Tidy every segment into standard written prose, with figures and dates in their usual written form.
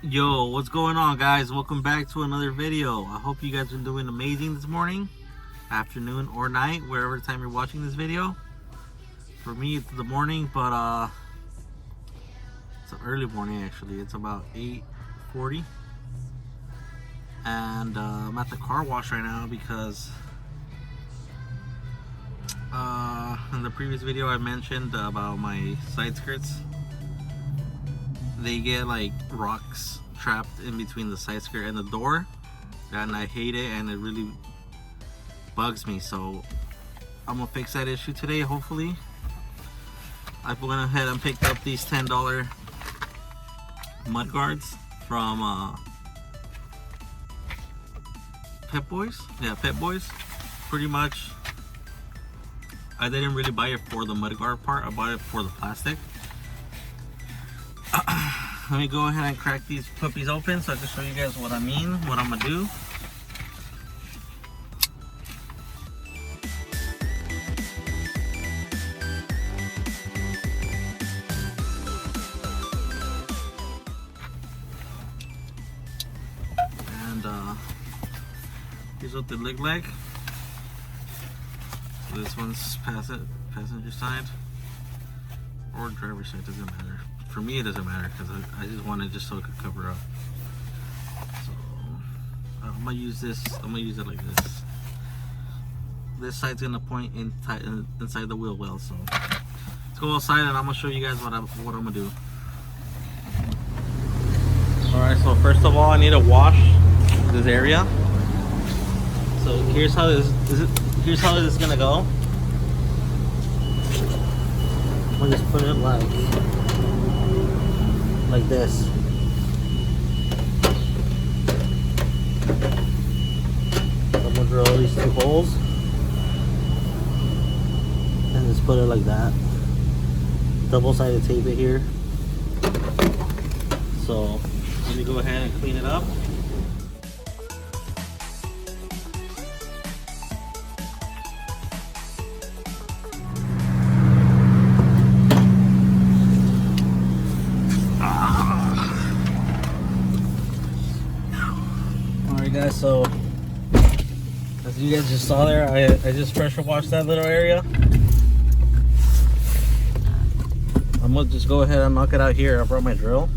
Yo, what's going on, guys? Welcome back to another video. I hope you guys are doing amazing this morning, afternoon, or night, wherever time you're watching this video. For me, it's the morning, but it's an early morning actually. It's about 8:40, and I'm at the car wash right now because in the previous video I mentioned about my side skirts. They get like rocks trapped in between the side skirt and the door, and I hate it, and it really bugs me. So I'm gonna fix that issue today, hopefully. I went ahead and picked up these $10 mud guards from Pepboys. Yeah, Pepboys. Pretty much, I didn't really buy it for the mud guard part. I bought it for the plastic. Let me go ahead and crack these puppies open so I can show you guys what I mean, what I'm gonna do. And here's what they look like. So this one's passenger side or driver's side, doesn't matter. For me, it doesn't matter because I just want it just so it could cover up. So I'm gonna use this. I'm gonna use it like this. This side's gonna point inside the wheel well. So let's go outside and I'm gonna show you guys what I'm gonna do. All right. So first of all, I need to wash this area. So here's how this is gonna go. I'm gonna just put it like this. I'm gonna drill these two holes and just put it like that. Double-sided tape it here. So let me go ahead and clean it up. Guys, so as you guys just saw there, I just pressure washed that little area. I'm gonna just go ahead and knock it out here. I brought my drill.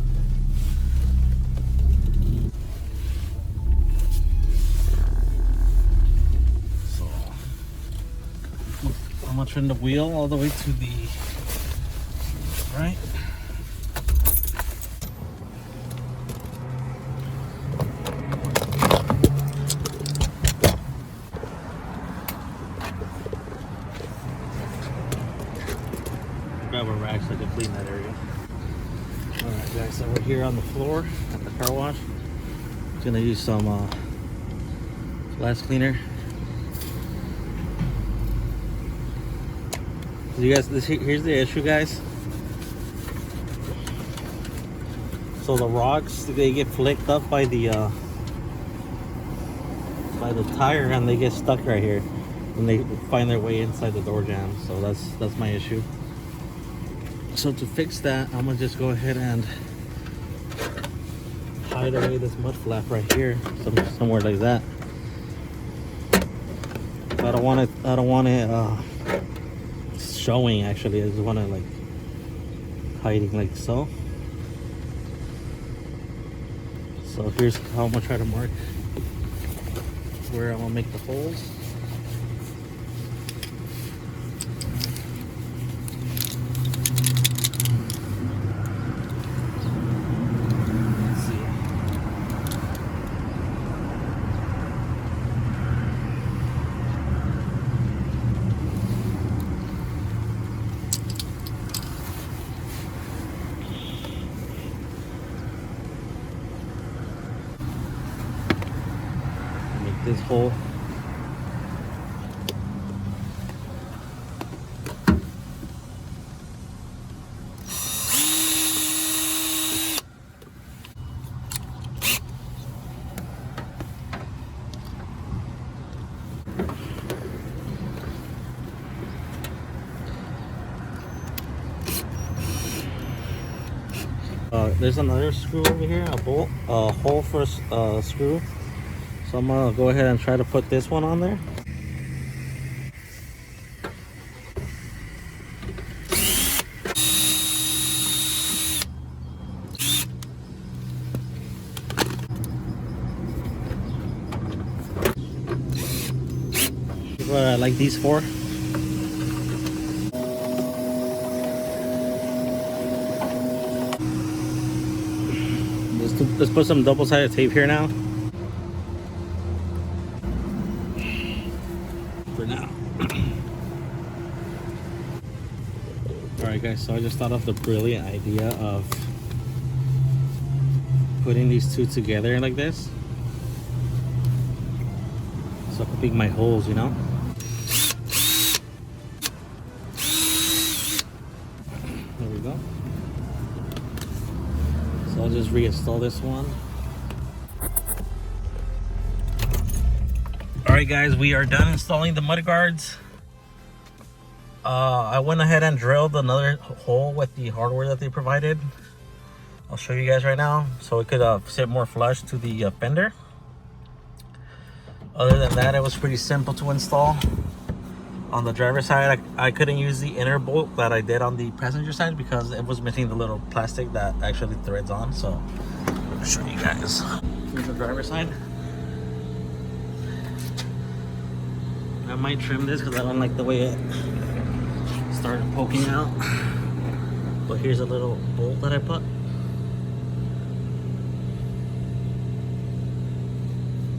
So I'm gonna turn the wheel all the way to the right. Grab a rag so I can clean that area. Alright guys, so we're here on the floor at the car wash. Just gonna use some glass cleaner. So you guys, here's the issue, guys. So the rocks, they get flicked up by the tire, and they get stuck right here, and they find their way inside the door jamb. So that's my issue. So to fix that, I'm gonna just go ahead and hide away this mud flap right here, somewhere like that. But I don't want it showing. Actually, I just want it like hiding like so. So here's how I'm gonna try to mark where I'm gonna make the holes. This hole. There's another screw over here, a bolt, a hole for a screw. So I'm gonna go ahead and try to put this one on there. What I like these for. Let's put some double-sided tape here now. For now. Alright guys, so I just thought of the brilliant idea of putting these two together like this. So I can pick my holes, you know? There we go. So I'll just reinstall this one. Alright guys, we are done installing the mud guards. I went ahead and drilled another hole with the hardware that they provided. I'll show you guys right now so it could sit more flush to the fender. Other than that, it was pretty simple to install. On the driver's side, I couldn't use the inner bolt that I did on the passenger side because it was missing the little plastic that actually threads on. So I'll show you guys. Here's the driver's side. I might trim this because I don't like the way it started poking out. But here's a little bolt that I put.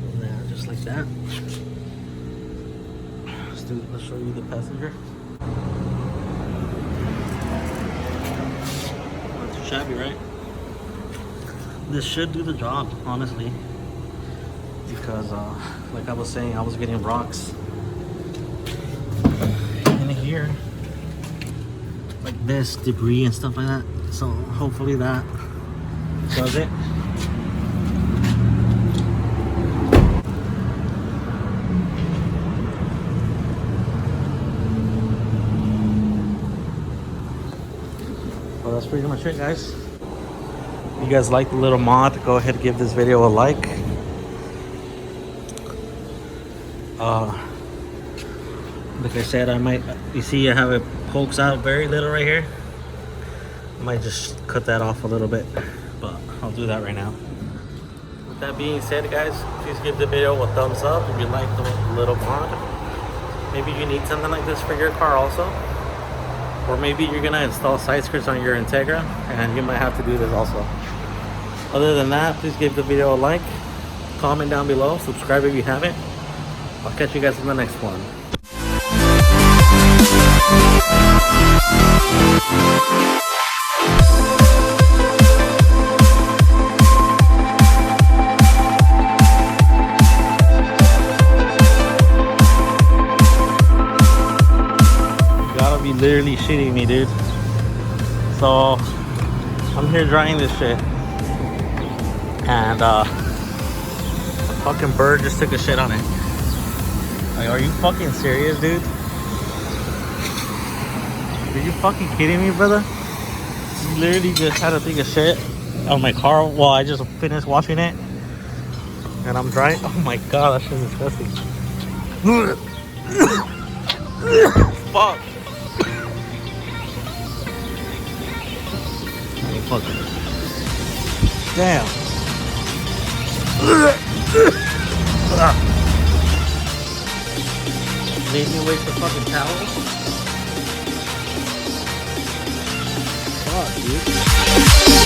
And there, just like that. Let's show you the passenger. Not too shabby, right? This should do the job, honestly. Because, like I was saying, I was getting rocks in here. Like this, debris and stuff like that. So hopefully that does it. Well, that's pretty much it, guys. If you guys like the little mod, go ahead and give this video a like. Like I said, you see I have it pokes out very little right here. I might just cut that off a little bit, but I'll do that right now. With that being said, guys, please give the video a thumbs up if you like the little mod. Maybe you need something like this for your car also. Or maybe you're gonna install side skirts on your Integra and you might have to do this also. Other than that, please give the video a like, comment down below, subscribe if you haven't. I'll catch you guys in the next one. Literally shitting me, dude. So I'm here drying this shit and a fucking bird just took a shit on it. Like, are you fucking serious, dude? Are you fucking kidding me, brother? You literally just had to take a shit on my car while I just finished washing it and I'm drying. Oh my god, that shit is disgusting. Fuck. Fucking damn. Made me waste the fucking towel. Fuck, dude.